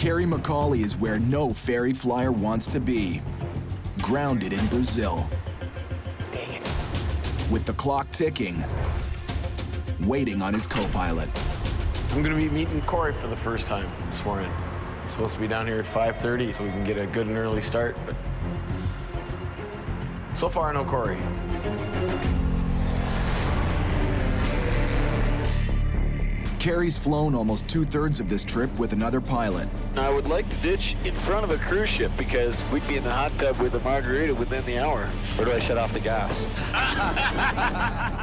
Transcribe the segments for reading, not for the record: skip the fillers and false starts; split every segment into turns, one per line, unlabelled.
Cory McCauley is where no ferry flyer wants to be. Grounded in Brazil.
Dang it.
With the clock ticking, waiting on his co-pilot.
I'm gonna be meeting Cory for the first time this morning. He's supposed to be down here at 5:30 so we can get a good and early start, but so far I know Cory.
Cory's flown almost 2/3 of this trip with another pilot.
I would like to ditch in front of a cruise ship because we'd be in the hot tub with a margarita within the hour.
Where do I shut off the gas?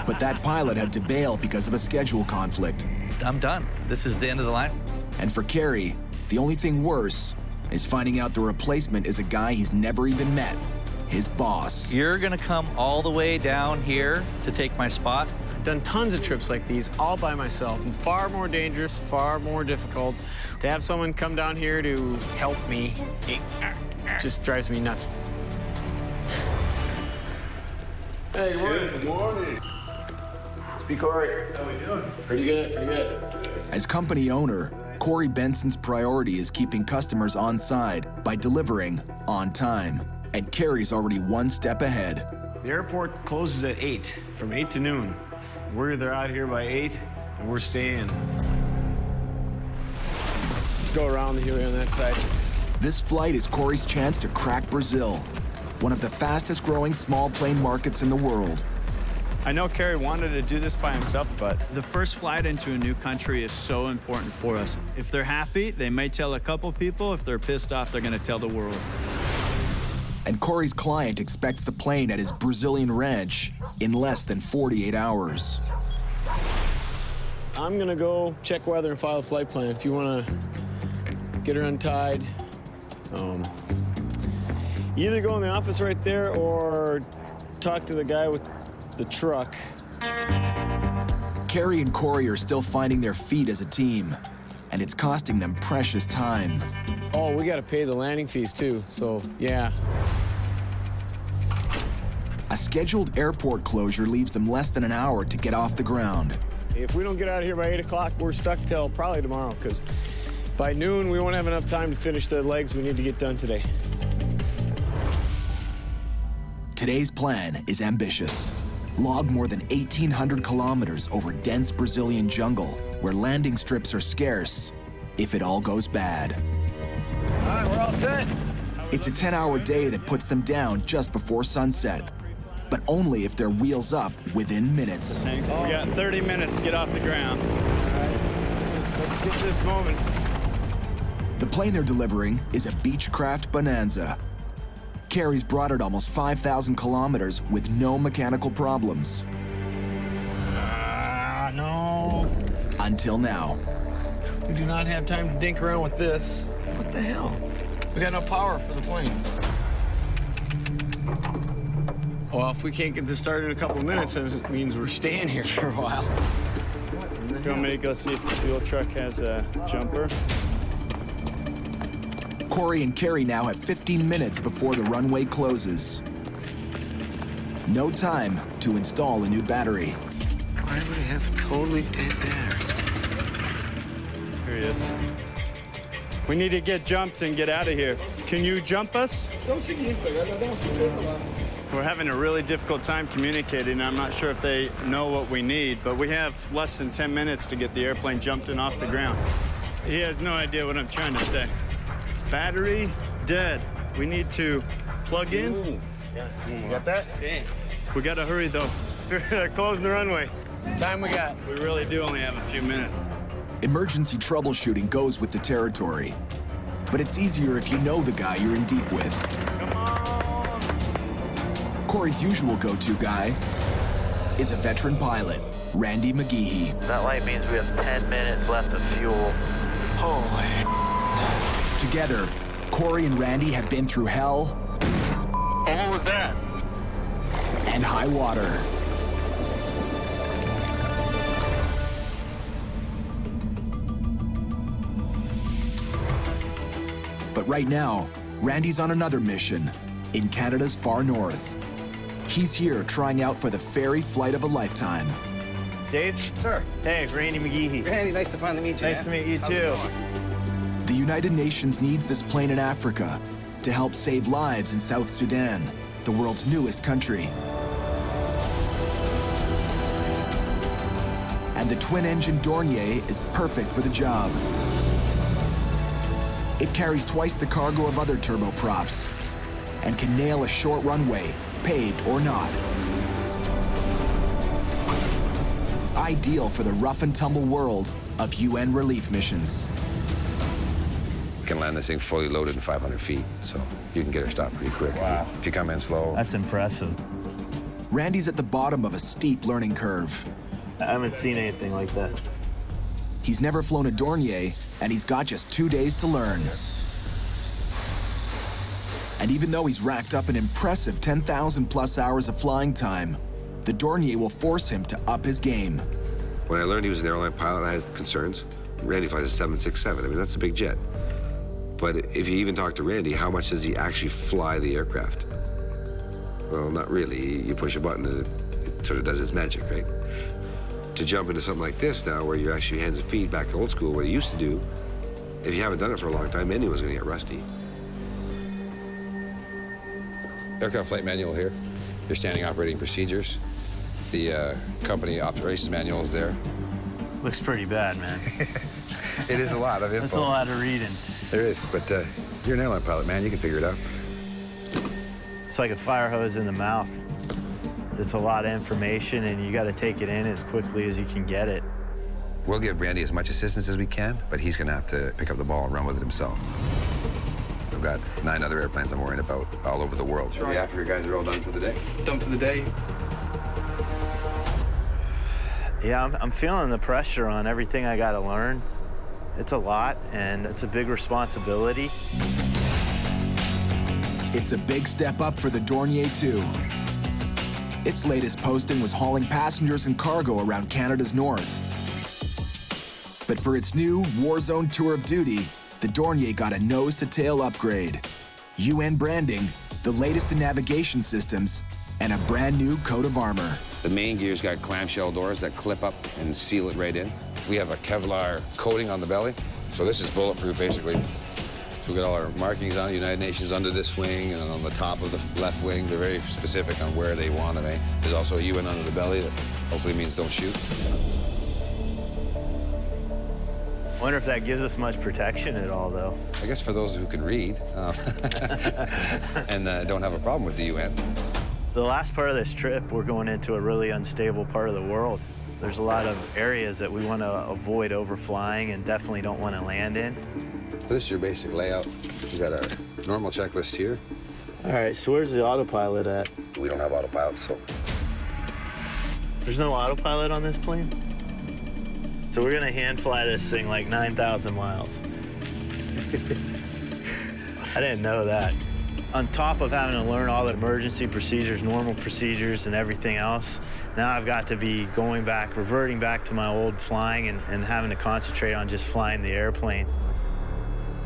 But that pilot had to bail because of a schedule conflict.
I'm done. This is the end of the line.
And for Cory, the only thing worse is finding out the replacement is a guy he's never even met, his boss.
You're gonna come all the way down here to take my spot?
I've done tons of trips like these all by myself, and far more dangerous, far more difficult. To have someone come down here to help me, it just drives me nuts.
Hey, good morning.
Good morning.
Speak Cory.
How we doing?
Pretty good, pretty good.
As company owner, Cory Benson's priority is keeping customers on side by delivering on time. And Cory's already one step ahead.
The airport closes at 8, from 8 to noon. We're either out here by 8, and we're staying. Let's go around the hill on that side.
This flight is Cory's chance to crack Brazil, one of the fastest growing small plane markets in the world.
I know Cory wanted to do this by himself, but the first flight into a new country is so important for us. If they're happy, they may tell a couple people. If they're pissed off, they're gonna tell the world.
And Cory's client expects the plane at his Brazilian ranch in less than 48 hours.
I'm gonna go check weather and file a flight plan. If you wanna get her untied, either go in the office right there or talk to the guy with the truck.
Cory and Cory are still finding their feet as a team, and it's costing them precious time.
Oh, we gotta pay the landing fees too, so yeah.
A scheduled airport closure leaves them less than an hour to get off the ground.
If we don't get out of here by 8 o'clock, we're stuck till probably tomorrow, because by noon, we won't have enough time to finish the legs we need to get done today.
Today's plan is ambitious. Log more than 1,800 kilometers over dense Brazilian jungle, where landing strips are scarce, if it all goes bad.
All right, we're all set.
It's a 10-hour day that puts them down just before sunset, but only if they're wheels up within minutes.
Thanks. We got 30 minutes to get off the ground.
All right, let's get this moment.
The plane they're delivering is a Beechcraft Bonanza. Cory's brought it almost 5,000 kilometers with no mechanical problems.
No.
Until now.
We do not have time to dink around with this. What the hell? We got no power for the plane. Well, if we can't get this started in a couple of minutes, it means we're staying here for a while.
Do you want me to go see if the fuel truck has a jumper?
Cory and Cory now have 15 minutes before the runway closes. No time to install a new battery.
Why would I have totally dead battery?
Here he is. We need to get jumped and get out of here. Can you jump us? We're having a really difficult time communicating. I'm not sure if they know what we need, but we have less than 10 minutes to get the airplane jumped and off the ground. He has no idea what I'm trying to say. Battery dead. We need to plug in.
You got that?
Yeah.
We gotta hurry though.
They're closing the runway. Time we got.
We really do only have a few minutes.
Emergency troubleshooting goes with the territory, but it's easier if you know the guy you're in deep with.
Come on!
Cory's usual go-to guy is a veteran pilot, Randy McGeehee.
That light means we have 10 minutes left of fuel.
Holy.
Together, Cory and Randy have been through hell
What was that?
and high water. But right now, Randy's on another mission in Canada's far north. He's here trying out for the ferry flight of a lifetime.
Dave?
Sir.
Hey, Randy McGeehee.
Randy, nice to finally meet you.
Nice to meet you
How's it
too.
going?
The United Nations needs this plane in Africa to help save lives in South Sudan, the world's newest country. And the twin-engine Dornier is perfect for the job. It carries twice the cargo of other turboprops and can nail a short runway, paved or not. Ideal for the rough and tumble world of UN relief missions.
You can land this thing fully loaded in 500 feet, so you can get her stopped pretty quick.
Wow.
If you come in slow.
That's impressive.
Randy's at the bottom of a steep learning curve.
I haven't seen anything like that.
He's never flown a Dornier, and he's got just 2 days to learn. And even though he's racked up an impressive 10,000 plus hours of flying time, the Dornier will force him to up his game.
When I learned he was an airline pilot, I had concerns. Randy flies a 767. I mean, that's a big jet. But if you even talk to Randy, how much does he actually fly the aircraft? Well, not really. You push a button and it sort of does its magic, right? To jump into something like this now, where you're actually hands and feet back to old school, what he used to do, if you haven't done it for a long time, anyone's gonna get rusty. Aircraft flight manual here. Your standing operating procedures. The company operations manual is there.
Looks pretty bad, man.
It is a lot of info.
That's a lot of reading.
There is, but you're an airline pilot, man. You can figure it out.
It's like a fire hose in the mouth. It's a lot of information, and you got to take it in as quickly as you can get it.
We'll give Randy as much assistance as we can, but he's going to have to pick up the ball and run with it himself. We've got 9 other airplanes I'm worrying about all over the world. So the Africa guys are all done for the day?
Done for the day.
Yeah, I'm feeling the pressure on everything I got to learn. It's a lot, and it's a big responsibility.
It's a big step up for the Dornier 2. Its latest posting was hauling passengers and cargo around Canada's north. But for its new war zone tour of duty, the Dornier got a nose-to-tail upgrade. UN branding, the latest in navigation systems, and a brand new coat of armor.
The main gear's got clamshell doors that clip up and seal it right in. We have a Kevlar coating on the belly, so this is bulletproof, basically. So we got all our markings on it, United Nations under this wing and on the top of the left wing. They're very specific on where they want it. There's also a UN under the belly that hopefully means don't shoot.
I wonder if that gives us much protection at all, though.
I guess for those who can read and don't have a problem with the UN.
The last part of this trip, we're going into a really unstable part of the world. There's a lot of areas that we want to avoid overflying and definitely don't want to land in.
So this is your basic layout. We got our normal checklist here.
All right, so where's the autopilot at?
We don't have autopilot, so.
There's no autopilot on this plane? So we're gonna hand fly this thing like 9,000 miles. I didn't know that. On top of having to learn all the emergency procedures, normal procedures, and everything else, now I've got to be going back, reverting back to my old flying and having to concentrate on just flying the airplane.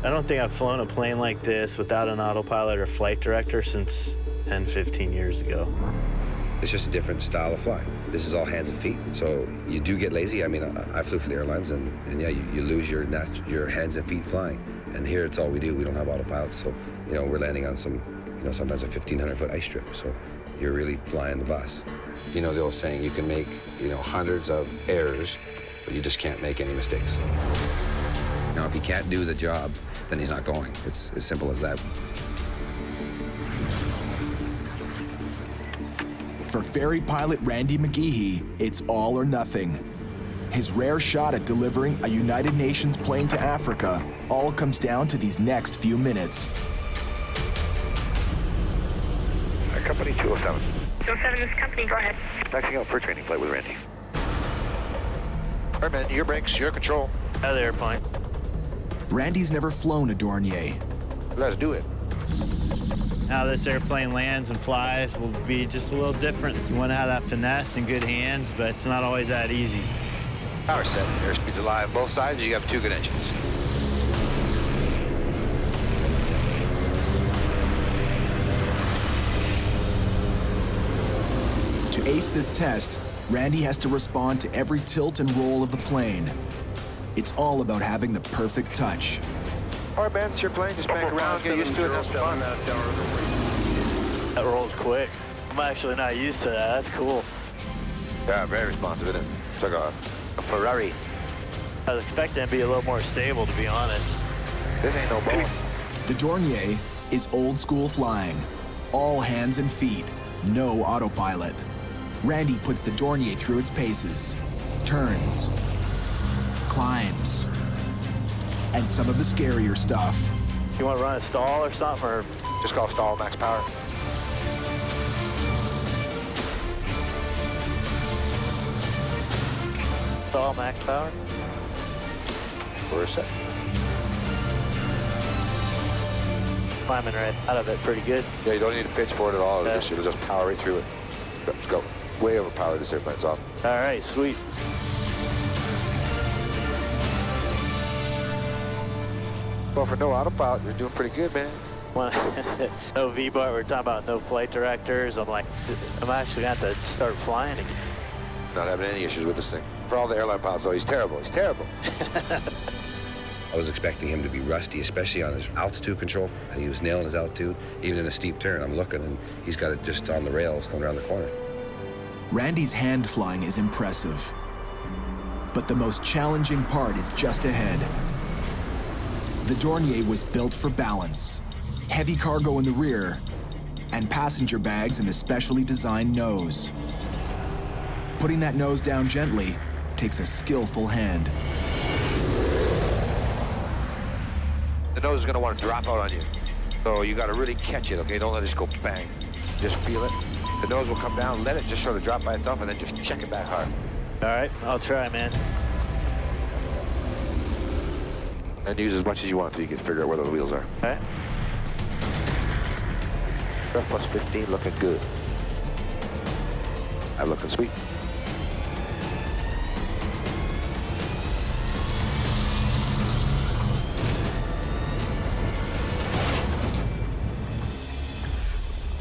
I don't think I've flown a plane like this without an autopilot or flight director since 10, 15 years ago.
It's just a different style of flying. This is all hands and feet, so you do get lazy. I mean, I flew for the airlines, and yeah, you lose your hands and feet flying. And here, it's all we do. We don't have autopilots, so, you know, we're landing on some, you know, sometimes a 1,500-foot ice strip, so you're really flying the bus. You know the old saying, you can make, you know, hundreds of errors, but you just can't make any mistakes. Now, if he can't do the job, then he's not going. It's as simple as that.
For ferry pilot Randy McGeehee, it's all or nothing. His rare shot at delivering a United Nations plane to Africa all comes down to these next few minutes.
Company 207.
207, this is company, go ahead.
Taxiing out for a training flight with Randy.
Airman, your brakes, your control.
Out of the airplane.
Randy's never flown a Dornier.
Let's do it.
How this airplane lands and flies will be just a little different. You want to have that finesse and good hands, but it's not always that easy.
Power set, airspeed's alive. Both sides, you have 2 good engines.
To ace this test, Randy has to respond to every tilt and roll of the plane. It's all about having the perfect touch.
All right, man, it's your plane. Just bank around, get used to it, and have some fun.
That rolls quick. I'm actually not used to that. That's cool.
Yeah, very responsive, isn't it? It's like a Ferrari.
I was expecting it to be a little more stable, to be honest.
This ain't no ball.
The Dornier is old school flying. All hands and feet, no autopilot. Randy puts the Dornier through its paces, turns, climbs, and some of the scarier stuff.
You want to run a stall or something, or
Just call stall max power.
stall max power?
We're set.
Climbing right out of it pretty good.
Yeah, you don't need to pitch for it at all. It'll just power right through it. Let's go. Way overpowered this airplane's off.
All right, sweet.
Well, for no autopilot, you're doing pretty good, man.
No V-bar, we're talking about no flight directors. I'm like, I'm actually going to have to start flying again.
Not having any issues with this thing. For all the airline pilots, though, he's terrible. He's terrible.
I was expecting him to be rusty, especially on his altitude control. He was nailing his altitude, even in a steep turn. I'm looking, and he's got it just on the rails going around the corner.
Randy's hand flying is impressive. But the most challenging part is just ahead. The Dornier was built for balance. Heavy cargo in the rear, and passenger bags in the specially designed nose. Putting that nose down gently takes a skillful hand.
The nose is going to want to drop out on you. So you got to really catch it, okay? Don't let it just go bang. Just feel it. The nose will come down, let it just sort of drop by itself, and then just check it back hard.
All right, I'll try, man.
And use as much as you want until you can figure out where those wheels are.
All right.
Rough plus 15 looking good. I'm looking sweet.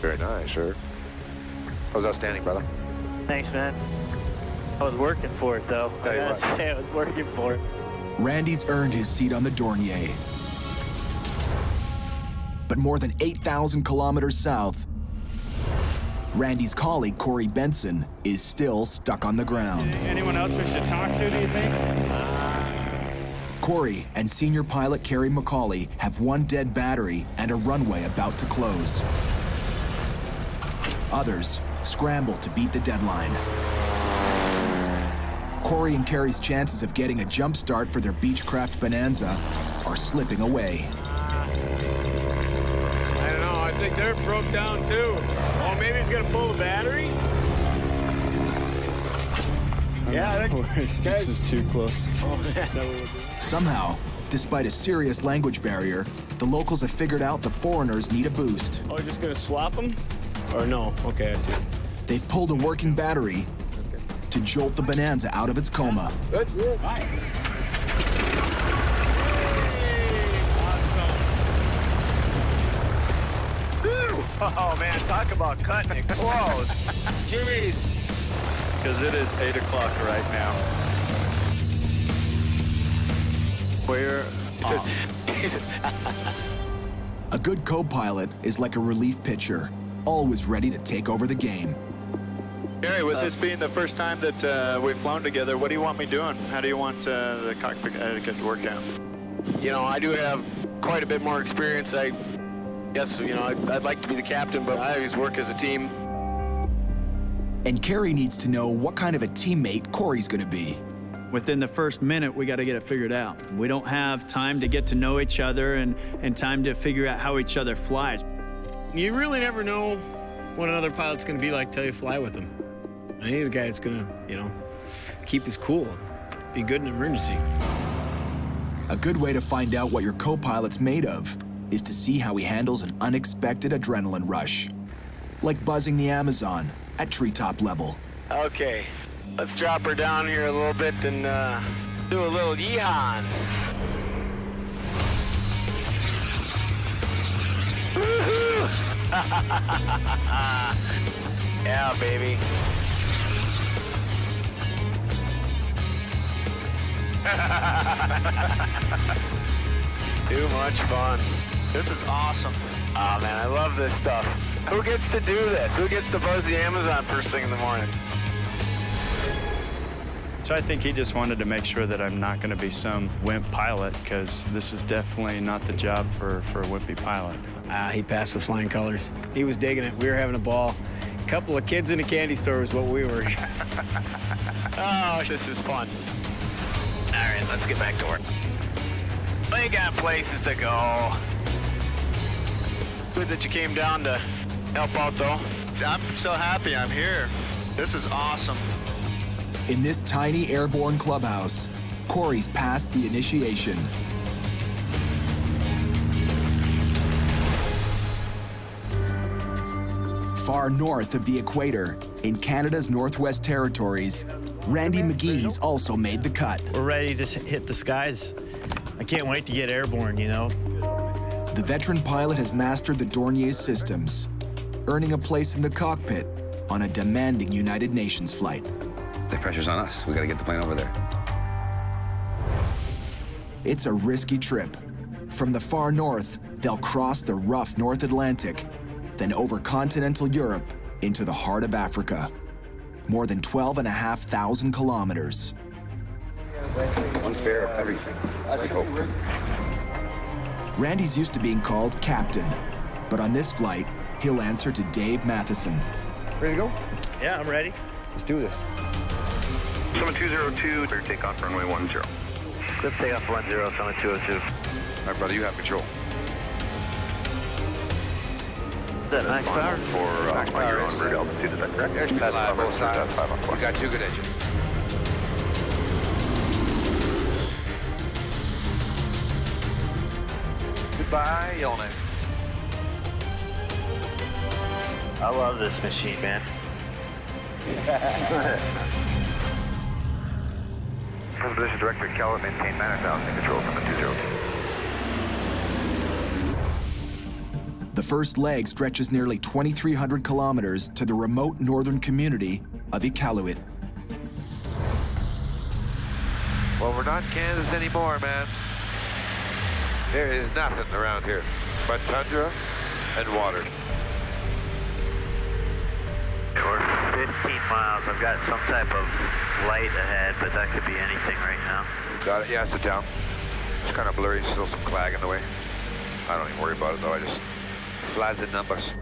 Very nice, sir. That was outstanding, brother.
Thanks, man. I was working for it, though. I gotta say, I was working for it.
Randy's earned his seat on the Dornier. But more than 8,000 kilometers south, Randy's colleague, Cory Benson, is still stuck on the ground.
Anyone else we should talk to, do you think?
Cory and senior pilot Kerry McCauley have one dead battery and a runway about to close. Others scramble to beat the deadline. Cory and Kerry's chances of getting a jump start for their Beechcraft Bonanza are slipping away.
I don't know. I think they're broke down too. Oh, maybe he's gonna pull the battery. Yeah,
This is too close.
Somehow, despite a serious language barrier, the locals have figured out the foreigners need a boost.
Oh, you're just gonna swap them? Or no? Okay, I see.
They've pulled a working battery to jolt the Bonanza out of its coma.
Good. Bye.
Oh, man, talk about cutting it close. Jeez.
Because it is 8 o'clock right now. Where?
A good co-pilot is like a relief pitcher, always ready to take over the game.
Gary, with this being the first time that we've flown together, what do you want me doing? How do you want the cockpit etiquette to work out?
You know, I do have quite a bit more experience. I guess, you know, I'd like to be the captain, but I always work as a team.
And Kerry needs to know what kind of a teammate Cory's gonna be.
Within the first minute, we got to get it figured out. We don't have time to get to know each other and time to figure out how each other flies.
You really never know what another pilot's gonna be like till you fly with him. I need a guy that's gonna, you know, keep his cool, be good in an emergency.
A good way to find out what your co-pilot's made of is to see how he handles an unexpected adrenaline rush. Like buzzing the Amazon at treetop level.
Okay, let's drop her down here a little bit and do a little yeehaw. Woohoo! Yeah, baby. Too much fun. This is awesome. Oh man, I love this stuff. Who gets to do this? Who gets to buzz the Amazon first thing in the morning?
So I think he just wanted to make sure that I'm not going to be some wimp pilot, because this is definitely not the job for a wimpy pilot.
He passed with flying colors. He was digging it. We were having a ball. A couple of kids in a candy store was what we were. Oh, this is fun. All right, let's get back to work. We got places to go. Good that you came down to help out, though. I'm so happy I'm here. This is awesome.
In this tiny airborne clubhouse, Cory's passed the initiation. Far north of the equator, in Canada's Northwest Territories, Randy McGee's also made the cut.
We're ready to hit the skies. I can't wait to get airborne, you know.
The veteran pilot has mastered the Dornier's systems, earning a place in the cockpit on a demanding United Nations flight.
The pressure's on us. We got to get the plane over there.
It's a risky trip. From the far north, they'll cross the rough North Atlantic, then over continental Europe into the heart of Africa. More than 12,500 kilometers.
One spare of everything. I hope.
Randy's used to being called captain, but on this flight, he'll answer to Dave Matheson.
Ready to go?
Yeah, I'm ready.
Let's do this.
Summit 202, clear takeoff runway 10.
Clip takeoff 10, Summit 202.
All right, brother, you have control.
Is that max power?
For
Max power
your
is
onboard altitude, is that correct?
Airspeed
That's
line, both sides.
That's 5 on 4.
We got 2 good engines. Goodbye, Yelnay.
I love this machine, man.
First position director Keller, maintain 9,000 control from the 202.
The first leg stretches nearly 2,300 kilometers to the remote northern community of Iqaluit.
Well, we're not Kansas anymore, man. There is nothing around here but tundra and water.
For 15 miles, I've got some type of light ahead, but that could be anything right now.
Got it? Yeah, it's a town. It's kind of blurry, still some clag in the way. I don't even worry about it, though. I just flies the numbers.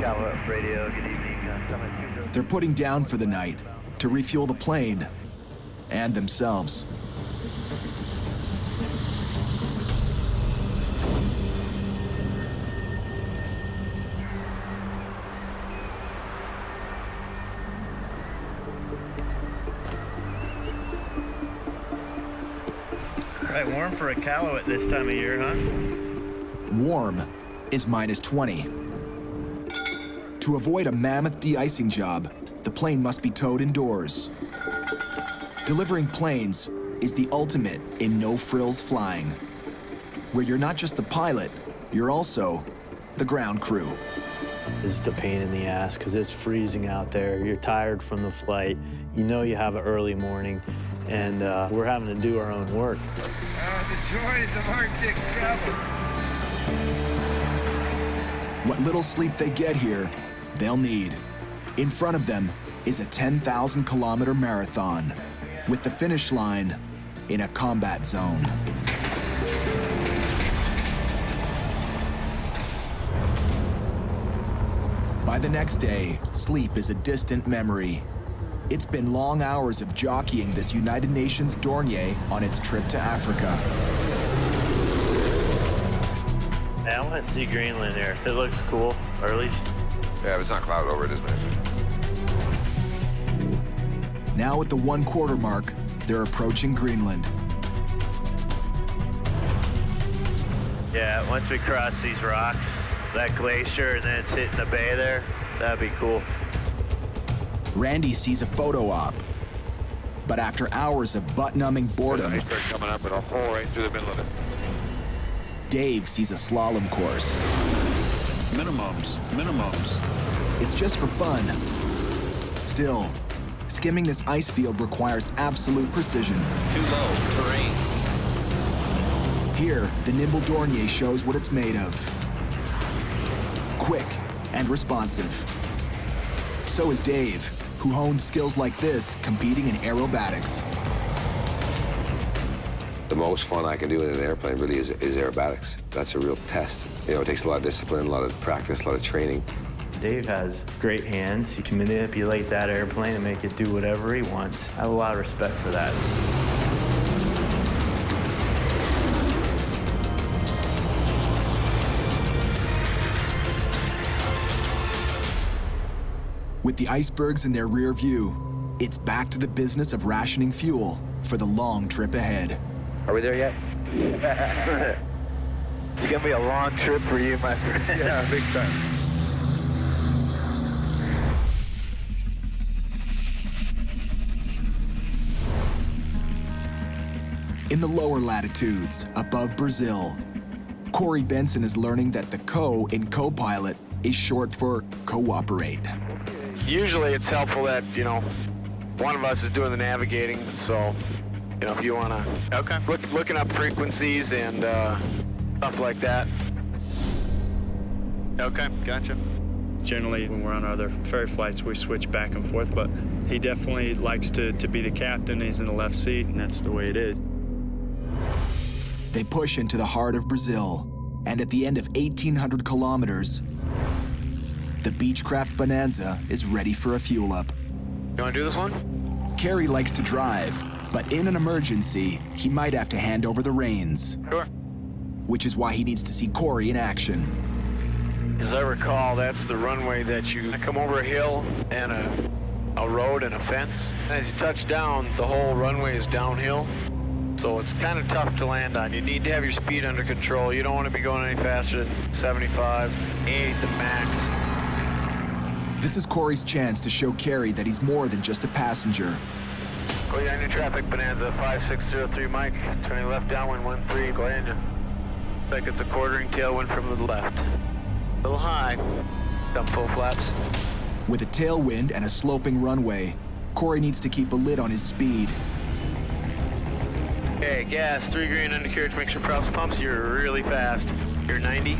Cairo radio, good evening. Summit 202.
They're putting down for the night to refuel the plane and themselves.
Right, warm for a Cairo at this time of year, huh?
Warm is minus 20. To avoid a mammoth de-icing job, the plane must be towed indoors. Delivering planes is the ultimate in no-frills flying, where you're not just the pilot, you're also the ground crew.
It's a pain in the ass because it's freezing out there. You're tired from the flight. You know you have an early morning, and we're having to do our own work.
The joys of Arctic travel.
What little sleep they get here, they'll need. In front of them is a 10,000-kilometer marathon, with the finish line in a combat zone. By the next day, sleep is a distant memory. It's been long hours of jockeying this United Nations Dornier on its trip to Africa.
I want to see Greenland here. It looks cool, or at least...
Yeah, if it's not clouded over, it is nice.
Now at the 1/4 mark, they're approaching Greenland.
Yeah, once we cross these rocks, that glacier, and then it's hitting the bay there, that'd be cool.
Randy sees a photo op. But after hours of butt-numbing boredom,
The iceberg coming up and a hole right through the middle of it.
Dave sees a slalom course.
Minimums.
It's just for fun. Still, skimming this ice field requires absolute precision.
Too low, terrain.
Here, the nimble Dornier shows what it's made of. Quick and responsive. So is Dave, who honed skills like this competing in aerobatics.
The most fun I can do in an airplane really is aerobatics. That's a real test. You know, it takes a lot of discipline, a lot of practice, a lot of training.
Dave has great hands. He can manipulate that airplane and make it do whatever he wants. I have a lot of respect for that.
With the icebergs in their rear view, it's back to the business of rationing fuel for the long trip ahead.
Are we there yet?
It's gonna be a long trip for you, my friend.
Yeah, big time.
In the lower latitudes, above Brazil, Cory Benson is learning that the co in co-pilot is short for cooperate.
Usually it's helpful that, you know, one of us is doing the navigating, so, you know, if you want to looking up frequencies and stuff like that.
Okay, gotcha. Generally, when we're on other ferry flights, we switch back and forth, but he definitely likes to be the captain. He's in the left seat, and that's the way it is.
They push into the heart of Brazil, and at the end of 1,800 kilometers, the Beechcraft Bonanza is ready for a fuel up.
You want to do this one?
Cory likes to drive, but in an emergency, he might have to hand over the reins.
Sure.
Which is why he needs to see Cory in action.
As I recall, that's the runway that you come over a hill and a road and a fence. And as you touch down, the whole runway is downhill. So it's kind of tough to land on. You need to have your speed under control. You don't want to be going any faster than 75, 8 the max.
This is Cory's chance to show Cory that he's more than just a passenger.
Go ahead, new traffic, Bonanza 5603, Mike. Turning left downwind 13, go ahead. Looks like it's a quartering tailwind from the left. A little high. Dump full flaps.
With a tailwind and a sloping runway, Cory needs to keep a lid on his speed.
Okay, gas, 3 green undercarriage, make sure props pumps, you're really fast. You're 90,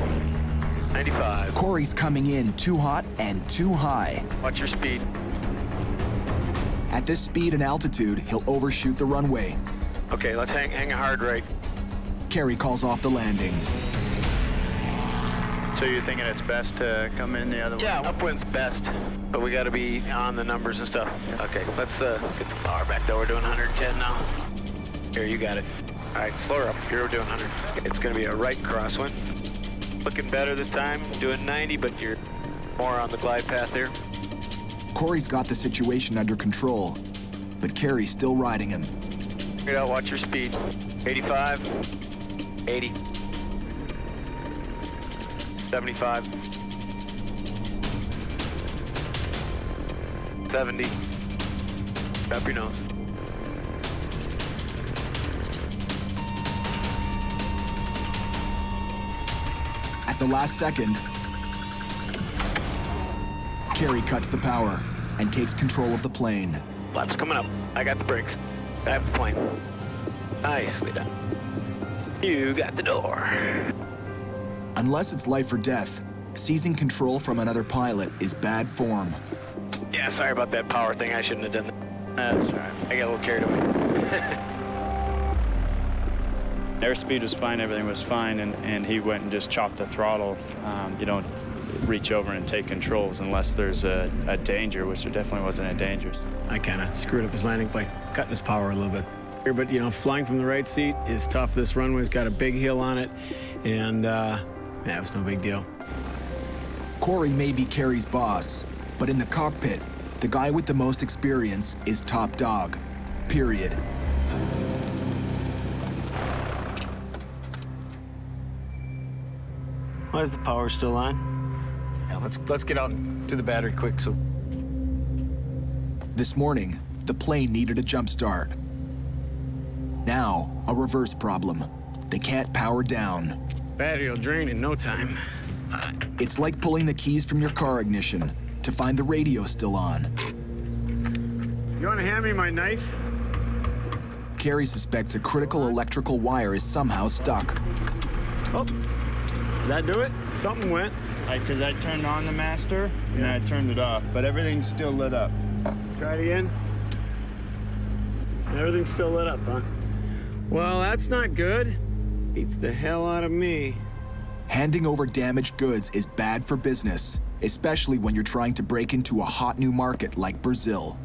95.
Cory's coming in too hot and too high.
Watch your speed.
At this speed and altitude, he'll overshoot the runway.
Okay, let's hang a hard right.
Cory calls off the landing.
So you're thinking it's best to come in the other way?
Yeah, upwind's best, but we got to be on the numbers and stuff. Okay, let's get some power back though. We're doing 110 now. Here, you got it. All right, slow her up. Here we're doing 100. It's going to be a right crosswind. Looking better this time. Doing 90, but you're more on the glide path here.
Cory's got the situation under control, but Cory's still riding him.
Get out, watch your speed. 85, 80, 75, 70. Drop your nose.
At the last second, Cory cuts the power and takes control of the plane.
Flaps coming up. I got the brakes. I have the plane. Nicely done. You got the door.
Unless it's life or death, seizing control from another pilot is bad form.
Yeah, sorry about that power thing. I shouldn't have done that. That's all right. I got a little carried away.
Airspeed was fine, everything was fine, and he went and just chopped the throttle. You don't reach over and take controls unless there's a danger, which there definitely wasn't a danger.
I kind of screwed up his landing by cutting his power a little bit. But, you know, flying from the right seat is tough. This runway's got a big hill on it, and yeah, it was no big deal.
Cory may be Cory's boss, but in the cockpit, the guy with the most experience is top dog, period.
Why is the power still on?
Yeah, let's get out to the battery quick. So
This morning, the plane needed a jump start. Now, a reverse problem. They can't power down.
Battery will drain in no time.
It's like pulling the keys from your car ignition to find the radio still on.
You want to hand me my knife?
Carey suspects a critical electrical wire is somehow stuck.
Oh, did that do it? Something went.
Because I turned on the master, and then I turned it off, but everything's still lit up.
Try it again. Everything's still lit up, huh? Well, that's not good. Beats the hell out of me.
Handing over damaged goods is bad for business, especially when you're trying to break into a hot new market like Brazil.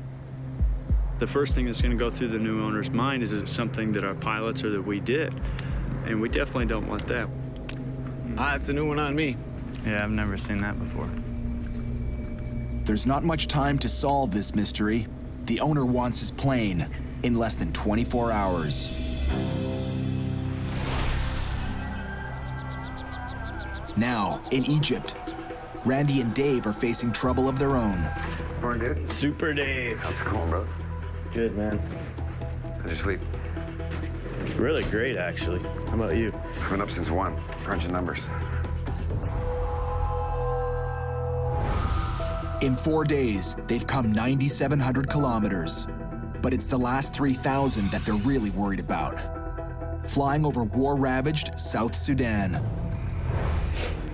The first thing that's going to go through the new owner's mind is it something that our pilots or that we did? And we definitely don't want that.
It's a new one on me.
Yeah, I've never seen that before.
There's not much time to solve this mystery. The owner wants his plane in less than 24 hours. Now, in Egypt, Randy and Dave are facing trouble of their own.
Morning, dude.
Super Dave.
How's it going, bro?
Good, man.
How'd you sleep?
Really great, actually. How about you?
I've been up since 1, crunching numbers.
In 4 days, they've come 9,700 kilometers. But it's the last 3,000 that they're really worried about. Flying over war-ravaged South Sudan.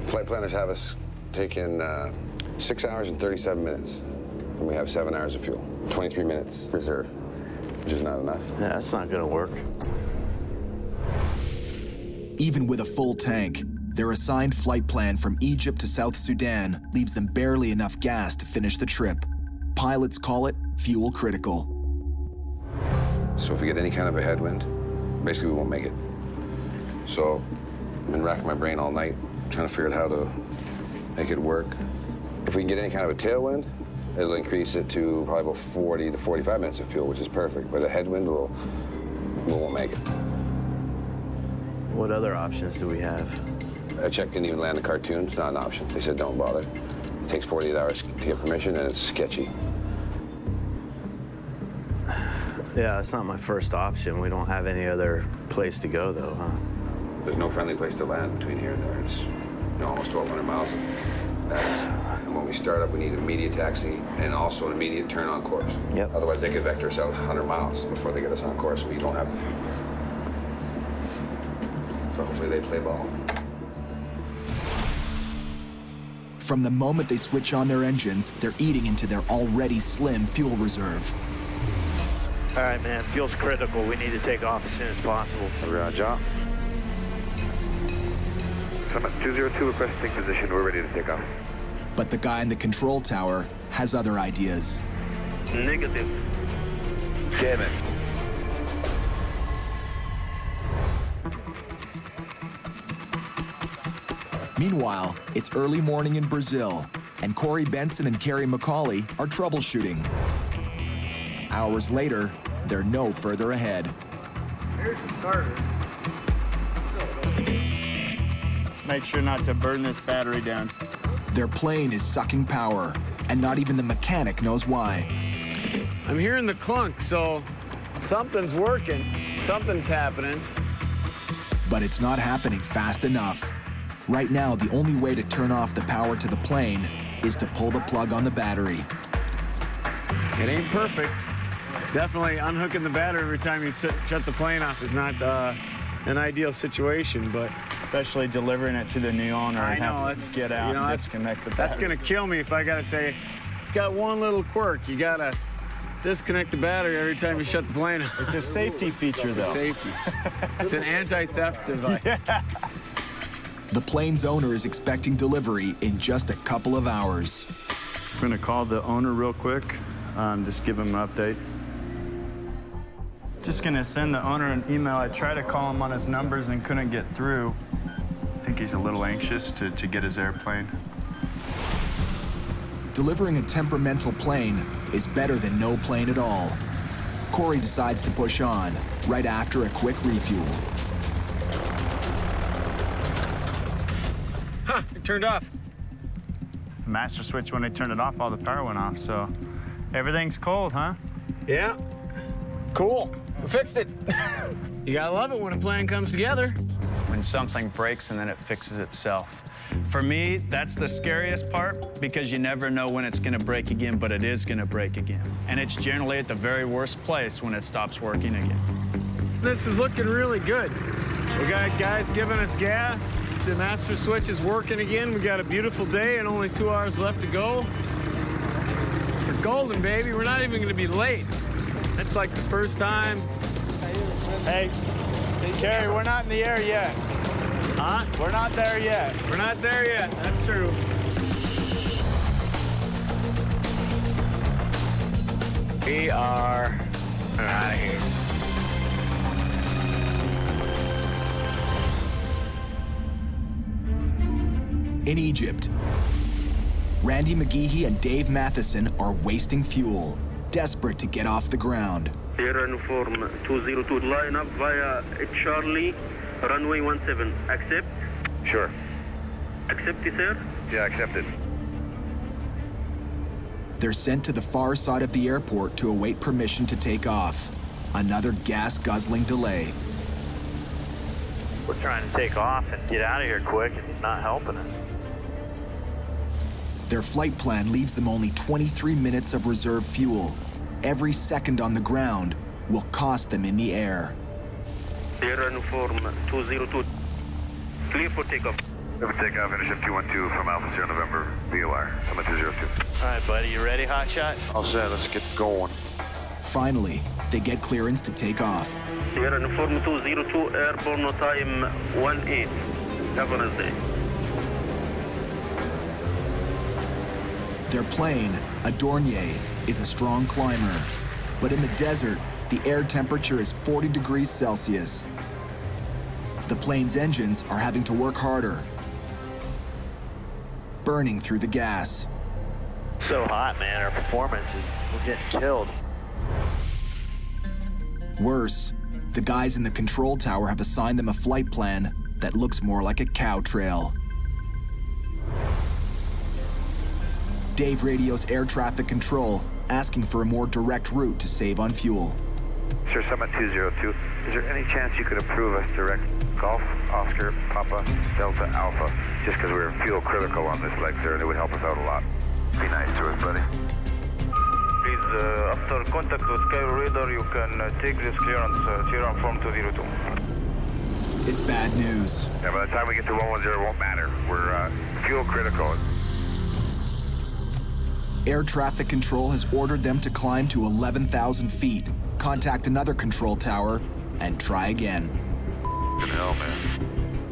Flight planners have us taking 6 hours and 37 minutes. And we have 7 hours of fuel. 23 minutes reserve, which is not enough.
Yeah, that's not gonna work.
Even with a full tank, their assigned flight plan from Egypt to South Sudan leaves them barely enough gas to finish the trip. Pilots call it fuel critical.
So if we get any kind of a headwind, basically we won't make it. So I've been racking my brain all night trying to figure out how to make it work. If we can get any kind of a tailwind, it'll increase it to probably about 40 to 45 minutes of fuel, which is perfect. But a headwind, we won't make it.
What other options do we have?
I checked, didn't even land the cartoon. It's not an option. They said don't bother. It takes 48 hours to get permission, and it's sketchy.
Yeah, it's not my first option. We don't have any other place to go, though, huh?
There's no friendly place to land between here and there. It's almost 1,200 miles. And when we start up, we need an immediate taxi and also an immediate turn on course.
Yep.
Otherwise, they could vector us out 100 miles before they get us on course. We don't have. So hopefully they play ball.
From the moment they switch on their engines, they're eating into their already slim fuel reserve.
All right, man, fuel's critical. We need to take off as soon as possible.
Roger. Summit 202 requesting position. We're ready to take off.
But the guy in the control tower has other ideas.
Negative.
Damn it.
Meanwhile, it's early morning in Brazil, and Cory Benson and Carey McCauley are troubleshooting. Hours later, they're no further ahead.
Here's the starter.
Make sure not to burn this battery down.
Their plane is sucking power, and not even the mechanic knows why.
I'm hearing the clunk, so something's working. Something's happening.
But it's not happening fast enough. Right now, the only way to turn off the power to the plane is to pull the plug on the battery.
It ain't perfect. Definitely unhooking the battery every time you shut the plane off is not an ideal situation, but
Especially delivering it to the new owner
I
and
know,
have to get out and disconnect the battery.
That's gonna kill me if I gotta say, it's got one little quirk. You gotta disconnect the battery every time you shut the plane off.
It's a safety feature, though.
Safety. It's an anti-theft device.
Yeah.
The plane's owner is expecting delivery in just a couple of hours.
I'm gonna call the owner real quick, just give him an update. Just gonna send the owner an email. I tried to call him on his numbers and couldn't get through. I think he's a little anxious to get his airplane.
Delivering a temperamental plane is better than no plane at all. Cory decides to push on, right after a quick refuel.
Huh, it turned off.
Master switch, when they turned it off, all the power went off, so everything's cold, huh?
Yeah. Cool. We fixed it. You gotta love it when a plan comes together.
When something breaks and then it fixes itself. For me, that's the scariest part because you never know when it's gonna break again, but it is gonna break again. And it's generally at the very worst place when it stops working again.
This is looking really good. We got guys giving us gas. The master switch is working again. We got a beautiful day and only 2 hours left to go. We're golden, baby. We're not even going to be late. That's like the first time.
Hey, Cory, we're not in the air yet.
Huh?
We're not there yet.
We're not there yet. That's true.
We are out of here.
In Egypt, Randy McGeehee and Dave Matheson are wasting fuel, desperate to get off the ground.
Sierra Uniform 202, line up via Charlie, runway 17. Accept?
Sure.
Accept, sir?
Yeah, accepted.
They're sent to the far side of the airport to await permission to take off. Another gas-guzzling delay.
We're trying to take off and get out of here quick, and he's not helping us.
Their flight plan leaves them only 23 minutes of reserve fuel. Every second on the ground will cost them in the air.
Sierra Uniform 202, clear for takeoff.
We have a takeoff, Intercept 212 from Alpha Sierra November, VOR, Summit 202.
All right, buddy, you ready, hotshot?
All set, let's get going.
Finally, they get clearance to take off.
Sierra Uniform 202, airborne time 18. Have a nice day.
Their plane, a Dornier, is a strong climber. But in the desert, the air temperature is 40 degrees Celsius. The plane's engines are having to work harder, burning through the gas.
So hot, man. Our performance is, we're getting killed.
Worse, the guys in the control tower have assigned them a flight plan that looks more like a cow trail. Dave radios air traffic control, asking for a more direct route to save on fuel.
Sure, Summit 202. Is there any chance you could approve us direct Golf, Oscar, Papa, Delta, Alpha? Just because we're fuel critical on this leg, sir, and it would help us out a lot. Be nice to us, buddy.
Please, after contact with Cairo radar, you can take this clearance, Sierra Uniform 202.
It's bad news.
Yeah, by the time we get to 110, it won't matter. We're fuel critical.
Air traffic control has ordered them to climb to 11,000 feet, contact another control tower, and try again.
Fucking hell, man.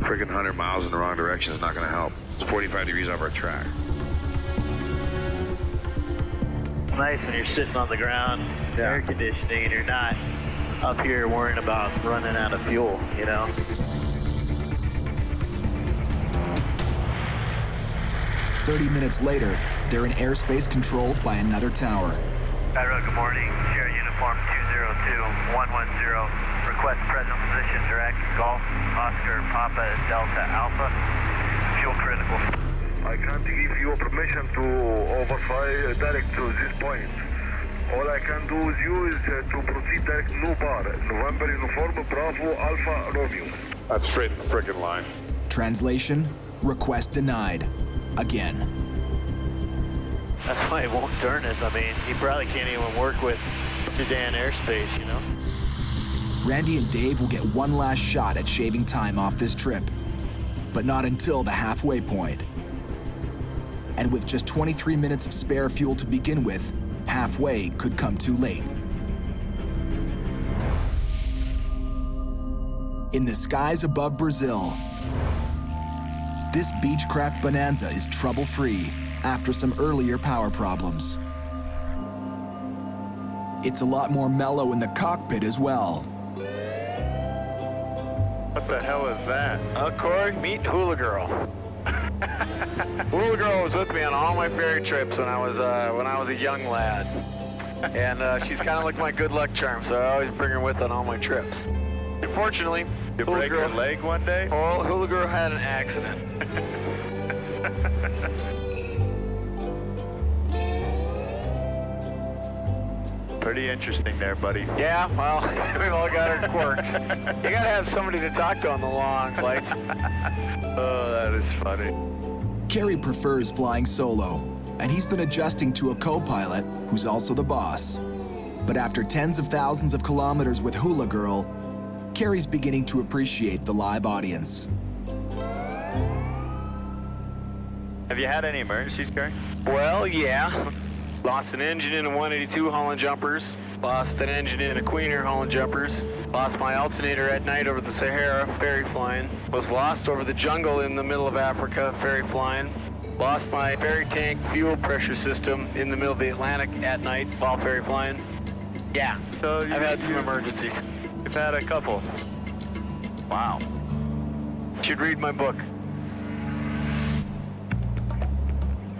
Friggin' 100 miles in the wrong direction is not gonna help. It's 45 degrees off our track.
It's nice when you're sitting on the ground, air conditioning, and you're not up here worrying about running out of fuel, you know?
30 minutes later, they're in airspace controlled by another tower.
Cairo, good morning. Sierra Uniform 202, 110. Request present position direct Golf, Oscar, Papa, Delta, Alpha. Fuel critical.
I can't give you permission to overfly direct to this point. All I can do with you is to proceed direct New Bar, November Uniform Bravo Alpha Romeo.
That's straight in the frickin' line.
Translation, request denied. Again.
That's why he won't turn us. I mean, he probably can't even work with Sudan airspace, you know?
Randy and Dave will get one last shot at shaving time off this trip, but not until the halfway point. And with just 23 minutes of spare fuel to begin with, halfway could come too late. In the skies above Brazil, this Beechcraft Bonanza is trouble-free after some earlier power problems. It's a lot more mellow in the cockpit as well.
What the hell is that?
Cory, meet Hula Girl. Hula Girl was with me on all my ferry trips when I was a young lad. And she's kind of like my good luck charm, so I always bring her with on all my trips. Unfortunately,
you break your leg one day?
Oh, Hula Girl had an accident.
Pretty interesting there, buddy.
Yeah, well, we've all got our quirks. You gotta have somebody to talk to on the long flights.
Oh, that is funny.
Cory prefers flying solo, and he's been adjusting to a co-pilot who's also the boss. But after tens of thousands of kilometers with Hula Girl, Carrie's beginning to appreciate the live audience.
Have you had any emergencies, Cory?
Well, yeah. Lost an engine in a 182 hauling jumpers. Lost an engine in a Queener hauling jumpers. Lost my alternator at night over the Sahara, ferry flying. Was lost over the jungle in the middle of Africa, ferry flying. Lost my ferry tank fuel pressure system in the middle of the Atlantic at night while ferry flying. Yeah,
So
I've had some emergencies.
You've had a couple. Wow.
You should read my book.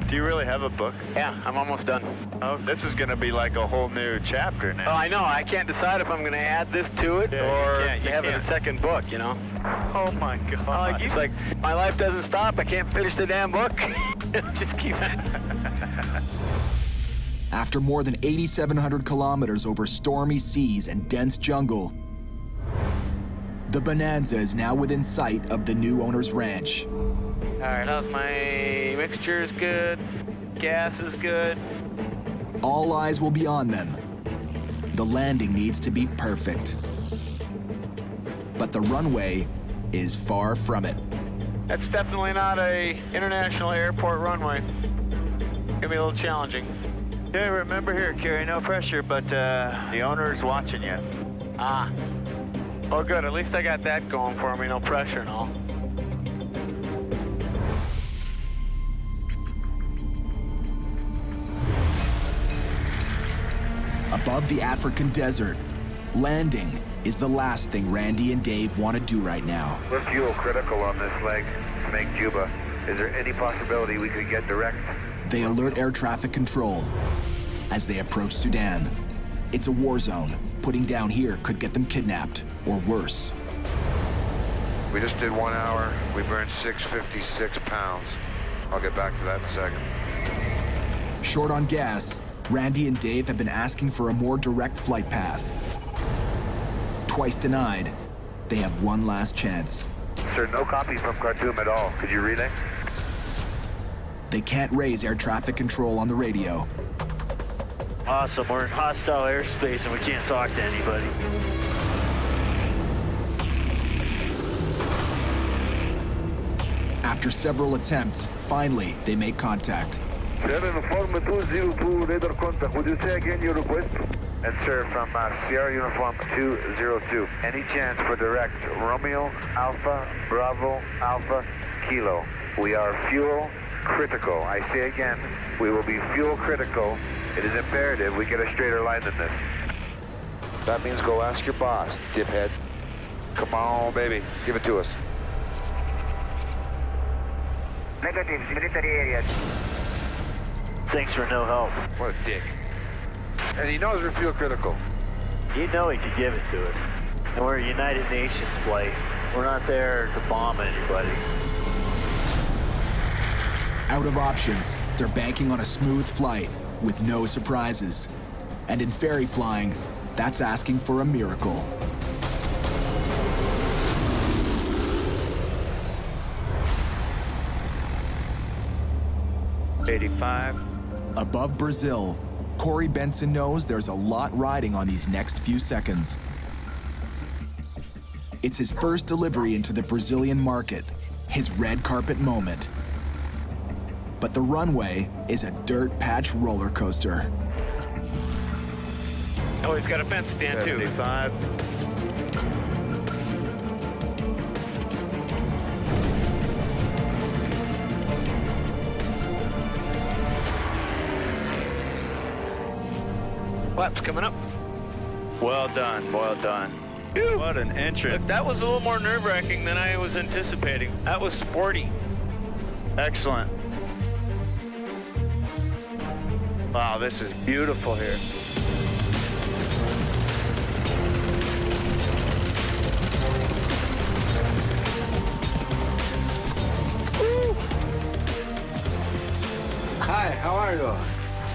Do you really have a book?
Yeah, I'm almost done.
Oh, this is going to be like a whole new chapter now.
Oh, I know. I can't decide if I'm going to add this to it or have it a second book, you know?
Oh, my God.
It's like, my life doesn't stop. I can't finish the damn book. Just keep it.
After more than 8,700 kilometers over stormy seas and dense jungle, the Bonanza is now within sight of the new owner's ranch.
All right, how's my mixture is good? Gas is good.
All eyes will be on them. The landing needs to be perfect. But the runway is far from it.
That's definitely not a international airport runway. Gonna be a little challenging.
Yeah, remember here, Cory, no pressure, but the owner's watching you.
Ah. Oh, good. At least I got that going for me. No pressure and all.
Above the African desert, landing is the last thing Randy and Dave want to do right now.
We're fuel critical on this leg to make Juba. Is there any possibility we could get direct?
They alert air traffic control as they approach Sudan. It's a war zone. Putting down here could get them kidnapped, or worse.
We just did 1 hour. We burned 656 pounds. I'll get back to that in a second.
Short on gas, Randy and Dave have been asking for a more direct flight path. Twice denied, they have one last chance.
Sir, no copy from Khartoum at all. Could you relay?
They can't raise air traffic control on the radio.
Awesome, we're in hostile airspace and we can't talk to anybody.
After several attempts, finally, they make contact.
Sir, Uniform 202, radar contact. Would you say again your request?
And sir, from Sierra Uniform 202, any chance for direct Romeo Alpha Bravo Alpha Kilo? We are fuel critical. I say again, we will be fuel critical. It is imperative we get a straighter line than this.
That means go ask your boss, diphead. Come on, baby. Give it to us.
Negative, military area.
Thanks for no help.
What a dick. And he knows we're fuel critical.
You know he could give it to us. And we're a United Nations flight. We're not there to bomb anybody.
Out of options, they're banking on a smooth flight with no surprises. And in ferry flying, that's asking for a miracle.
'85.
Above Brazil, Cory Benson knows there's a lot riding on these next few seconds. It's his first delivery into the Brazilian market, his red carpet moment. But the runway is a dirt patch roller coaster.
Oh, he's got a fence stand too.
75.
Flaps coming up.
Well done, well done.
Whew.
What an entrance.
Look, that was a little more nerve-wracking than I was anticipating. That was sporty.
Excellent. Wow, this is beautiful here.
Woo. Hi, how are you?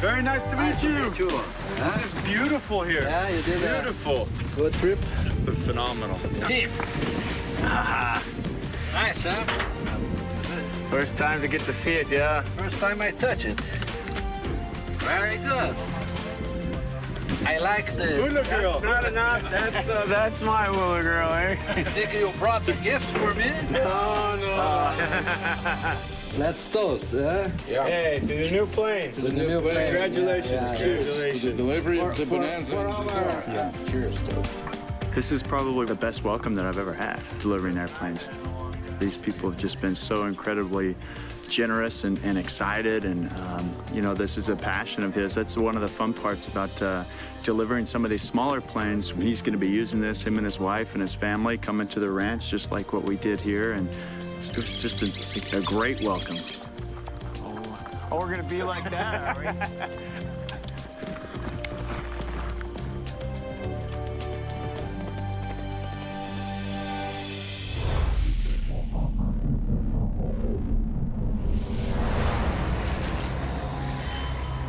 Very nice to meet you.
Nice to meet you.
This is beautiful here.
Yeah, you did a
Beautiful.
good trip.
Phenomenal.
Team. Aha. Nice, huh?
First time to get to see it, yeah.
First time I touch it. Very good. I like the...
Hula girl.
Not enough. That's my hula girl, eh?
Think you brought the gift for me?
No.
Let's toast, eh?
Yeah. Hey, to the new plane.
To the new plane.
Congratulations.
Yeah.
Congratulations.
To the delivery of the bonanza.
Yeah. Cheers, toast.
This is probably the best welcome that I've ever had, delivering airplanes. These people have just been so incredibly generous and excited, and you know, this is a passion of his. That's one of the fun parts about delivering some of these smaller planes. He's going to be using this, him and his wife and his family, coming to the ranch just like what we did here, and it was just a great welcome.
Oh, we're going to be like that, are we?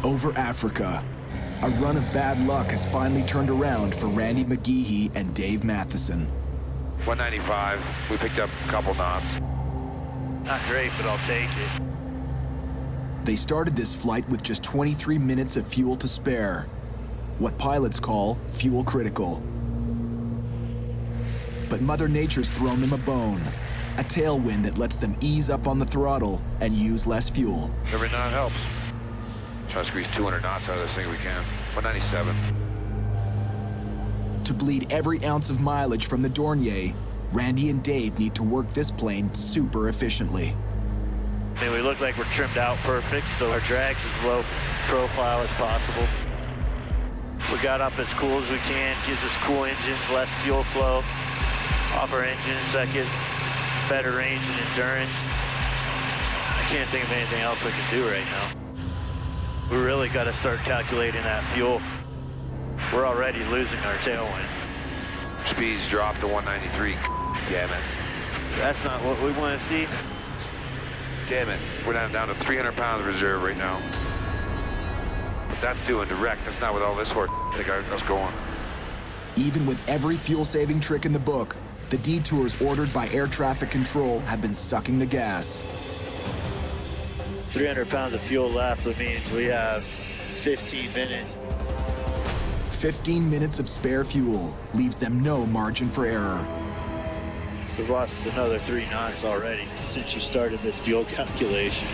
Over Africa, a run of bad luck has finally turned around for Randy McGeehee and Dave Matheson.
195, we picked up a couple knots.
Not great, but I'll take it.
They started this flight with just 23 minutes of fuel to spare, what pilots call fuel critical. But Mother Nature's thrown them a bone, a tailwind that lets them ease up on the throttle and use less fuel.
Every knot helps. Try to squeeze 200 knots out of this thing we can. 197.
To bleed every ounce of mileage from the Dornier, Randy and Dave need to work this plane super efficiently.
I mean, we look like we're trimmed out perfect, so our drag's as low profile as possible. We got up as cool as we can, gives us cool engines, less fuel flow off our engine, second, better range and endurance. I can't think of anything else we can do right now. We really got to start calculating that fuel. We're already losing our tailwind.
Speeds dropped to 193. Damn it.
That's not what we want to see.
Damn it. We're down to 300 pounds reserve right now. But that's doing direct. That's not with all this horse that got us going.
Even with every fuel-saving trick in the book, the detours ordered by air traffic control have been sucking the gas.
300 pounds of fuel left, that means we have 15 minutes.
15 minutes of spare fuel leaves them no margin for error.
We've lost another 3 knots already since you started this fuel calculation.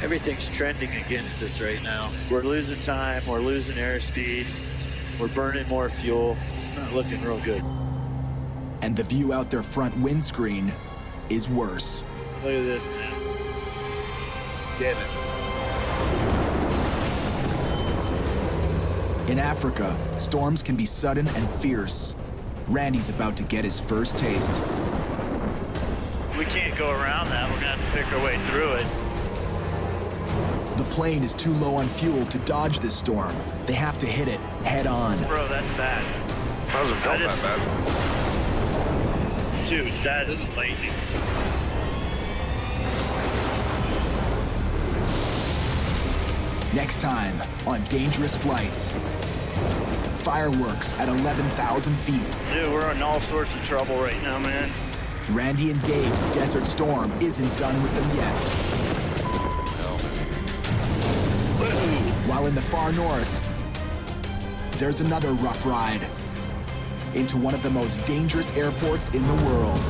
Everything's trending against us right now. We're losing time, we're losing airspeed, we're burning more fuel. It's not looking real good.
And the view out their front windscreen is worse.
Look at this, man.
Damn it.
In Africa, storms can be sudden and fierce. Randy's about to get his first taste.
We can't go around that. We're gonna have to pick our way through it.
The plane is too low on fuel to dodge this storm. They have to hit it head on.
Bro, that's bad.
Doesn't feel that bad.
Dude, that is lightning.
Next time on Dangerous Flights. Fireworks at 11,000 feet.
Dude, we're in all sorts of trouble right now, man.
Randy and Dave's Desert Storm isn't done with them yet. While in the far north, there's another rough ride into one of the most dangerous airports in the world.